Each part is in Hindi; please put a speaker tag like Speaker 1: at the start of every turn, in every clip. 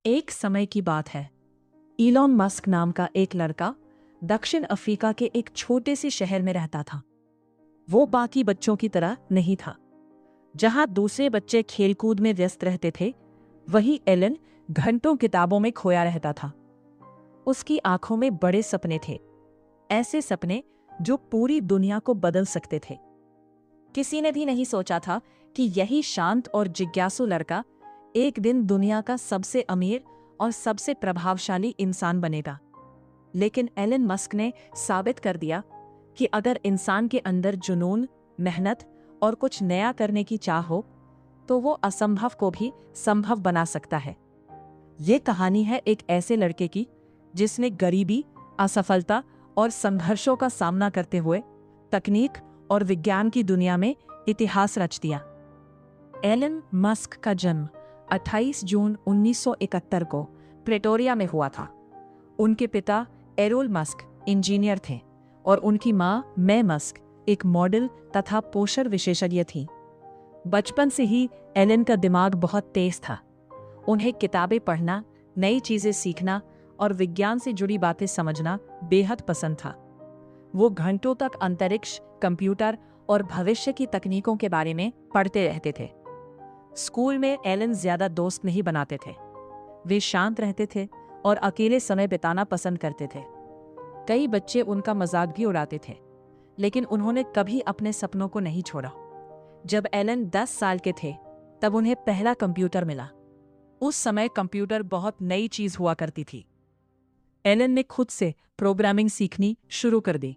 Speaker 1: एक समय की बात है। इलॉन मस्क नाम का एक लड़का दक्षिण अफ्रीका के एक छोटे से शहर में रहता था। वो बाकी बच्चों की तरह नहीं था। जहां दूसरे बच्चे खेलकूद में व्यस्त रहते थे, वहीं एलन घंटों किताबों में खोया रहता था। उसकी आंखों में बड़े सपने थे, ऐसे सपने जो पूरी दुनिया को बदल सकते थे। किसी ने भी नहीं सोचा था कि यही शांत और जिज्ञासु लड़का एक दिन दुनिया का सबसे अमीर और सबसे प्रभावशाली इंसान बनेगा। लेकिन एलन मस्क ने साबित कर दिया कि अगर इंसान के अंदर जुनून, मेहनत और कुछ नया करने की चाह हो, तो वो असंभव को भी संभव बना सकता है। ये कहानी है एक ऐसे लड़के की जिसने गरीबी, असफलता और संघर्षों का सामना करते हुए तकनीक और विज्ञान की दुनिया में इतिहास रच दिया। एलन मस्क का जन्म 28 जून 1971 को प्रेटोरिया में हुआ था। उनके पिता एरोल मस्क इंजीनियर थे और उनकी मां मै मस्क एक मॉडल तथा पोषण विशेषज्ञ थी। बचपन से ही एलन का दिमाग बहुत तेज था। उन्हें किताबें पढ़ना, नई चीजें सीखना और विज्ञान से जुड़ी बातें समझना बेहद पसंद था। वो घंटों तक अंतरिक्ष, कंप्यूटर और भविष्य की तकनीकों के बारे में पढ़ते रहते थे। स्कूल में एलन ज्यादा दोस्त नहीं बनाते थे। वे शांत रहते थे और अकेले समय बिताना पसंद करते थे। कई बच्चे उनका मजाक भी उड़ाते थे, लेकिन उन्होंने कभी अपने सपनों को नहीं छोड़ा। जब एलन 10 साल के थे, तब उन्हें पहला कंप्यूटर मिला। उस समय कंप्यूटर बहुत नई चीज हुआ करती थी। एलन ने खुद से प्रोग्रामिंग सीखनी शुरू कर दी।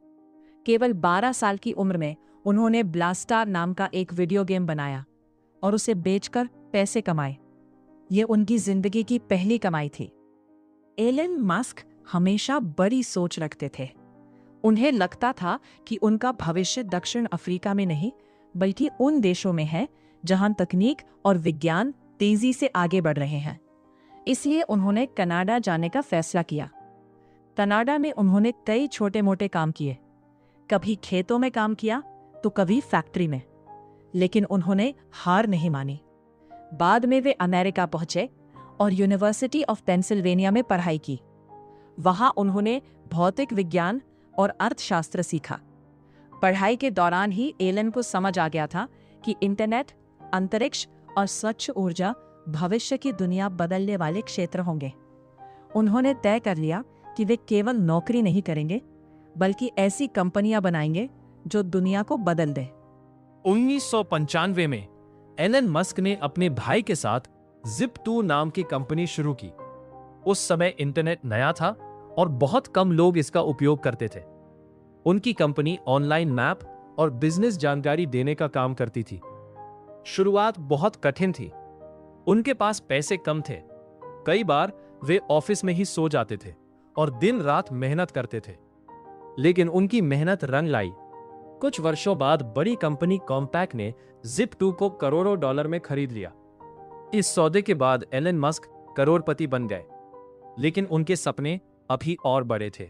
Speaker 1: केवल 12 साल की उम्र में उन्होंने ब्लास्टार नाम का एक वीडियो गेम बनाया और उसे बेचकर पैसे कमाए। ये उनकी जिंदगी की पहली कमाई थी। एलन मस्क हमेशा बड़ी सोच रखते थे। उन्हें लगता था कि उनका भविष्य दक्षिण अफ्रीका में नहीं, बल्कि उन देशों में है जहां तकनीक और विज्ञान तेजी से आगे बढ़ रहे हैं। इसलिए उन्होंने कनाडा जाने का फैसला किया। कनाडा में उन्होंने कई छोटे मोटे काम किए। कभी खेतों में काम किया तो कभी फैक्ट्री में, लेकिन उन्होंने हार नहीं मानी। बाद में वे अमेरिका पहुंचे और यूनिवर्सिटी ऑफ पेंसिल्वेनिया में पढ़ाई की। वहां उन्होंने भौतिक विज्ञान और अर्थशास्त्र सीखा। पढ़ाई के दौरान ही एलन को समझ आ गया था कि इंटरनेट, अंतरिक्ष और स्वच्छ ऊर्जा भविष्य की दुनिया बदलने वाले क्षेत्र होंगे। उन्होंने तय कर लिया कि वे केवल नौकरी नहीं करेंगे, बल्कि ऐसी कंपनियां बनाएंगे जो दुनिया को बदल दे।
Speaker 2: 1995 में एलन मस्क ने अपने भाई के साथ Zip2 नाम की कंपनी शुरू की। उस समय इंटरनेट नया था और बहुत कम लोग इसका उपयोग करते थे। उनकी कंपनी ऑनलाइन मैप और बिजनेस जानकारी देने का काम करती थी। शुरुआत बहुत कठिन थी। उनके पास पैसे कम थे। कई बार वे ऑफिस में ही सो जाते थे और दिन रात मेहनत करते थे। लेकिन उनकी मेहनत रंग लाई। कुछ वर्षों बाद बड़ी कंपनी कॉम्पैक ने Zip2 को करोड़ों डॉलर में खरीद लिया। इस सौदे के बाद एलन मस्क करोड़पति बन गए, लेकिन उनके सपने अभी और बड़े थे।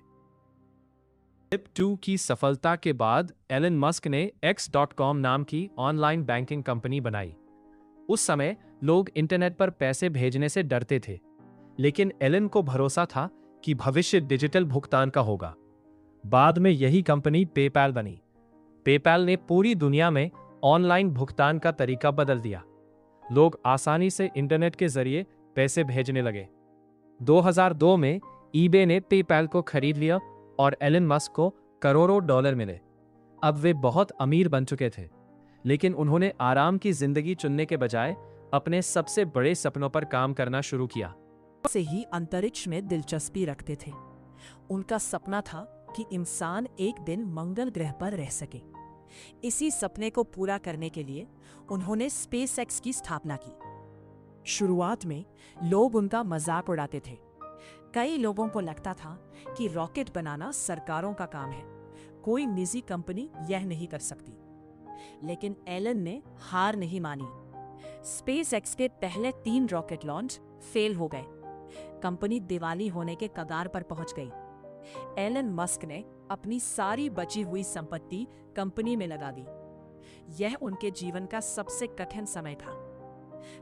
Speaker 2: Zip2 की सफलता के बाद एलन मस्क ने X.com नाम की ऑनलाइन बैंकिंग कंपनी बनाई। उस समय लोग इंटरनेट पर पैसे भेजने से डरते थे, लेकिन एलन को भरोसा था कि भविष्य डिजिटल भुगतान का होगा। बाद में यही कंपनी पेपैल बनी। पेपैल ने पूरी दुनिया में ऑनलाइन भुगतान का तरीका बदल दिया। लोग आसानी से इंटरनेट के जरिए पैसे भेजने लगे। 2002 में ईबे ने पेपैल को खरीद लिया और एलन मस्क को करोड़ों डॉलर मिले। अब वे बहुत अमीर बन चुके थे, लेकिन उन्होंने आराम की जिंदगी चुनने के बजाय अपने सबसे बड़े सपनों पर काम करना शुरू किया।
Speaker 1: से ही अंतरिक्ष में दिलचस्पी रखते थे। उनका सपना था कि इंसान एक दिन मंगल ग्रह पर रह सके। इसी सपने को पूरा करने के लिए उन्होंने स्पेसएक्स की स्थापना की। शुरुआत में लोग उनका मजाक उड़ाते थे। कई लोगों को लगता था कि रॉकेट बनाना सरकारों का काम है, कोई निजी कंपनी यह नहीं कर सकती। लेकिन एलन ने हार नहीं मानी। स्पेसएक्स के पहले 3 रॉकेट लॉन्च फेल हो गए। कंपनी दिवाली होने के कगार पर पहुंच गई। एलन मस्क ने अपनी सारी बची हुई संपत्ति कंपनी में लगा दी। यह उनके जीवन का सबसे कठिन समय था।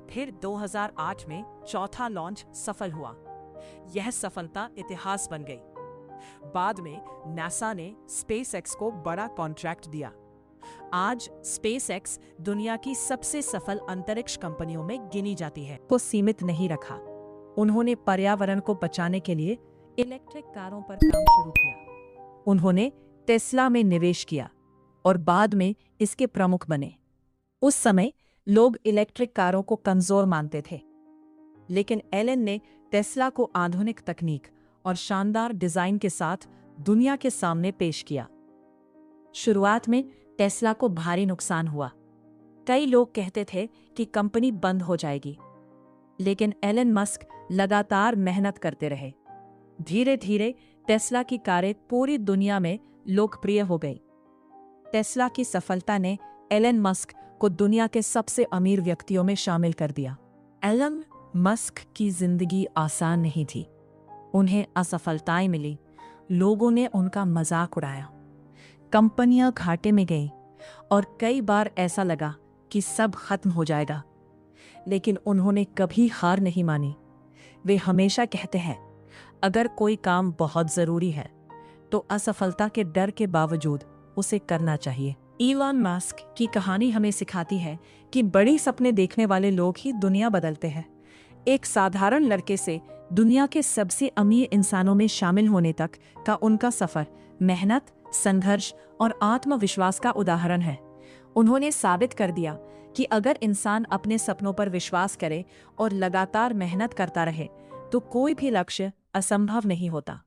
Speaker 1: फिर 2008 में चौथा लॉन्च सफल हुआ। यह सफलता इतिहास बन गई। बाद में नासा ने स्पेसएक्स को बड़ा कॉन्ट्रैक्ट दिया। आज स्पेसएक्स दुनिया की सबसे सफल अंतरिक्ष कंपनियों में गिनी जाती है। को सीमित नहीं रखा, उन्होंने पर्यावरण को बचाने के लिए इलेक्ट्रिक कारों पर काम शुरू किया। उन्होंने टेस्ला में निवेश किया और बाद में इसके प्रमुख बने। उस समय लोग इलेक्ट्रिक कारों को कमजोर मानते थे, लेकिन एलन ने टेस्ला को आधुनिक तकनीक और शानदार डिजाइन के साथ दुनिया के सामने पेश किया। शुरुआत में टेस्ला को भारी नुकसान हुआ। कई लोग कहते थे कि कंपनी बंद हो जाएगी, लेकिन एलन मस्क लगातार मेहनत करते रहे। धीरे धीरे टेस्ला की कारें पूरी दुनिया में लोकप्रिय हो गई। टेस्ला की सफलता ने एलन मस्क को दुनिया के सबसे अमीर व्यक्तियों में शामिल कर दिया। एलन मस्क की जिंदगी आसान नहीं थी। उन्हें असफलताएं मिली, लोगों ने उनका मजाक उड़ाया, कंपनियां घाटे में गईं और कई बार ऐसा लगा कि सब खत्म हो जाएगा। लेकिन उन्होंने कभी हार नहीं मानी। वे हमेशा कहते हैं, अगर कोई काम बहुत जरूरी है तो असफलता के डर के बावजूद उसे करना चाहिए। इलॉन मस्क की कहानी हमें सिखाती है कि बड़ी सपने देखने वाले लोग ही दुनिया बदलते हैं। एक साधारण लड़के से दुनिया के सबसे अमीर इंसानों में शामिल होने तक का उनका सफर मेहनत, संघर्ष और आत्मविश्वास का उदाहरण है। उन्होंने साबित कर दिया कि अगर इंसान अपने सपनों पर विश्वास करे और लगातार मेहनत करता रहे तो कोई भी लक्ष्य असंभव नहीं होता।